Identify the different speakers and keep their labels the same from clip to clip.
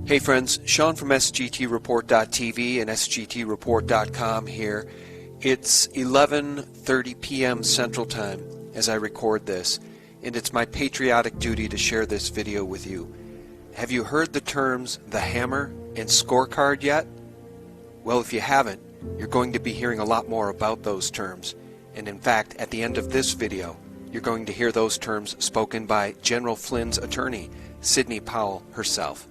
Speaker 1: Hey friends, Sean from SGTReport.tv and SGTReport.com here. It's 11:30 p.m. Central Time as I record this, and it's my patriotic duty to share this video with you. Have you heard the terms the hammer and scorecard yet? Well, if you haven't, you're going to be hearing a lot more about those terms. And in fact, at the end of this video, you're going to hear those terms spoken by General Flynn's attorney, Sidney Powell herself.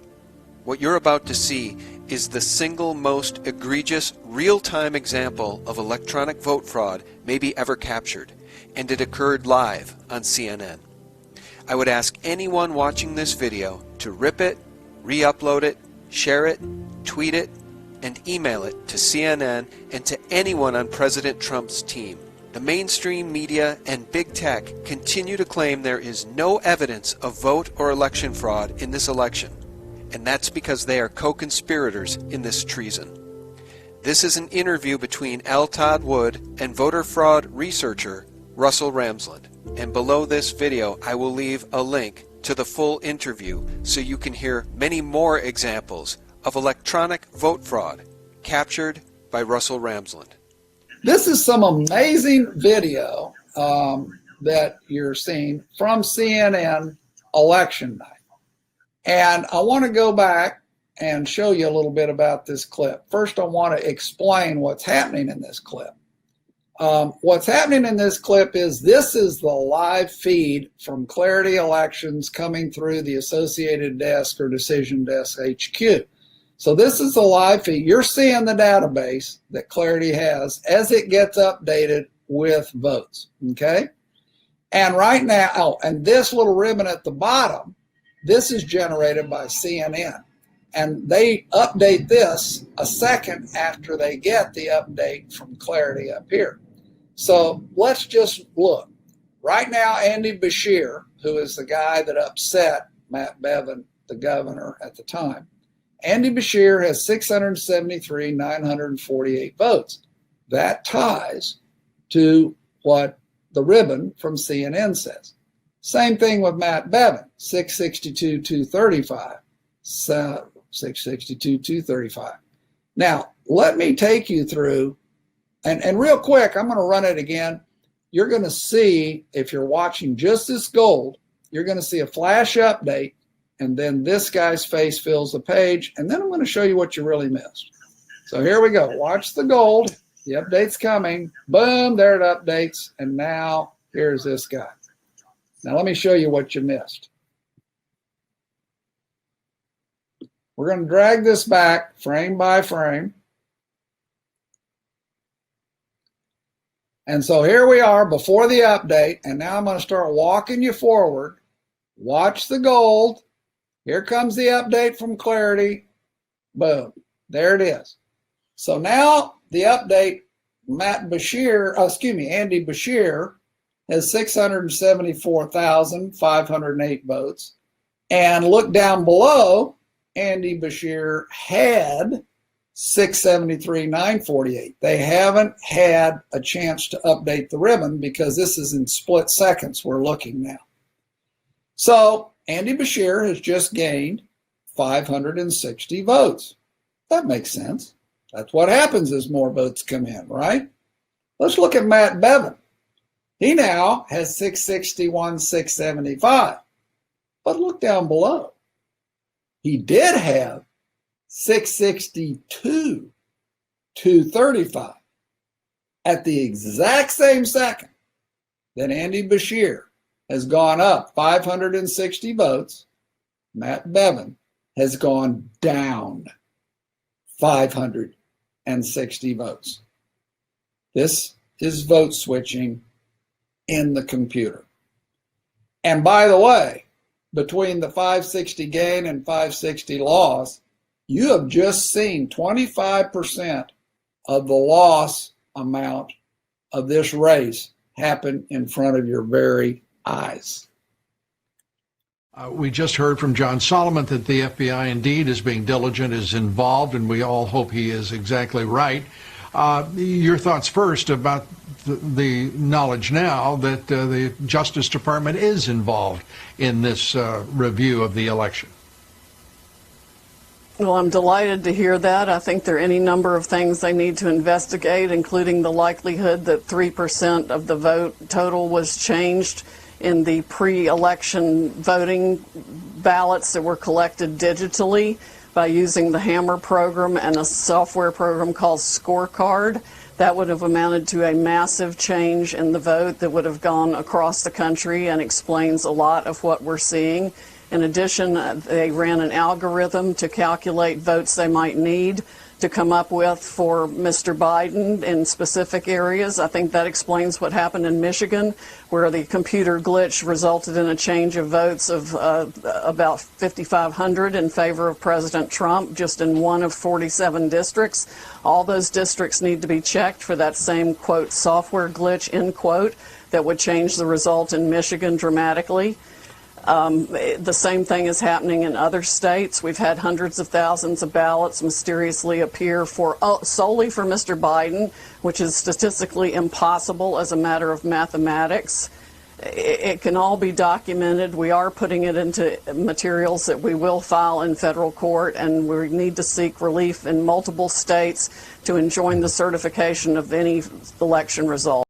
Speaker 1: What you're about to see is the single most egregious real-time example of electronic vote fraud maybe ever captured, and it occurred live on CNN. I would ask anyone watching this video to rip it, re-upload it, share it, tweet it, and email it to CNN and to anyone on President Trump's team. The mainstream media and big tech continue to claim there is no evidence of vote or election fraud in this election. And that's because they are co-conspirators in this treason. This is an interview between L. Todd Wood and voter fraud researcher Russell Ramsland. And below this video, I will leave a link to the full interview so you can hear many more examples of electronic vote fraud captured by Russell Ramsland.
Speaker 2: This is some amazing video that you're seeing from CNN election night. And I want to go back and show you a little bit about this clip. First, I want to explain what's happening in this clip. What's happening in this clip is this is the live feed from Clarity Elections coming through the Associated Desk or Decision Desk HQ. So this is the live feed. You're seeing the database that Clarity has as it gets updated with votes, okay? And right now, and this little ribbon at the bottom, this is generated by CNN, and they update this a second after they get the update from Clarity up here. So let's just look. Right now, Andy Beshear, who is the guy that upset Matt Bevin, the governor at the time, Andy Beshear has 673,948 votes. That ties to what the ribbon from CNN says. Same thing with Matt Bevin, 662,235. 662,235. Now, let me take you through, and real quick, I'm going to run it again. You're going to see, if you're watching just this gold, you're going to see a flash update, and then this guy's face fills the page, and then I'm going to show you what you really missed. So here we go. Watch the gold. The update's coming. Boom, there it updates, and now here's this guy. Now let me show you what you missed. We're going to drag this back frame by frame. And so here we are before the update, and now I'm going to start walking you forward. Watch the gold. Here comes the update from Clarity. Boom. There it is. So now the update, Andy Beshear has 674,508 votes. And look down below, Andy Beshear had 673,948. They haven't had a chance to update the ribbon because this is in split seconds we're looking now. So Andy Beshear has just gained 560 votes. That makes sense. That's what happens as more votes come in, right? Let's look at Matt Bevin. He now has 661,675. But look down below. He did have 662,235 at the exact same second that Andy Beshear has gone up 560 votes. Matt Bevin has gone down 560 votes. This is vote switching in the computer. And by the way, between the 560 gain and 560 loss, you have just seen 25% of the loss amount of this race happen in front of your very eyes.
Speaker 3: We just heard from John Solomon that the FBI indeed is being diligent, is involved, and we all hope he is exactly right. Your thoughts first about the knowledge now that the Justice Department is involved in this review of the election.
Speaker 4: Well, I'm delighted to hear that. I think there are any number of things they need to investigate, including the likelihood that 3% of the vote total was changed in the pre-election voting ballots that were collected digitally by using the Hammer program and a software program called Scorecard. That would have amounted to a massive change in the vote that would have gone across the country and explains a lot of what we're seeing. In addition, they ran an algorithm to calculate votes they might need to come up with for Mr. Biden in specific areas. I think that explains what happened in Michigan, where the computer glitch resulted in a change of votes of about 5,500 in favor of President Trump, just in one of 47 districts. All those districts need to be checked for that same, quote, software glitch, end quote, that would change the result in Michigan dramatically. The same thing is happening in other states. We've had hundreds of thousands of ballots mysteriously appear solely for Mr. Biden, which is statistically impossible as a matter of mathematics. It can all be documented. We are putting it into materials that we will file in federal court, and we need to seek relief in multiple states to enjoin the certification of any election result.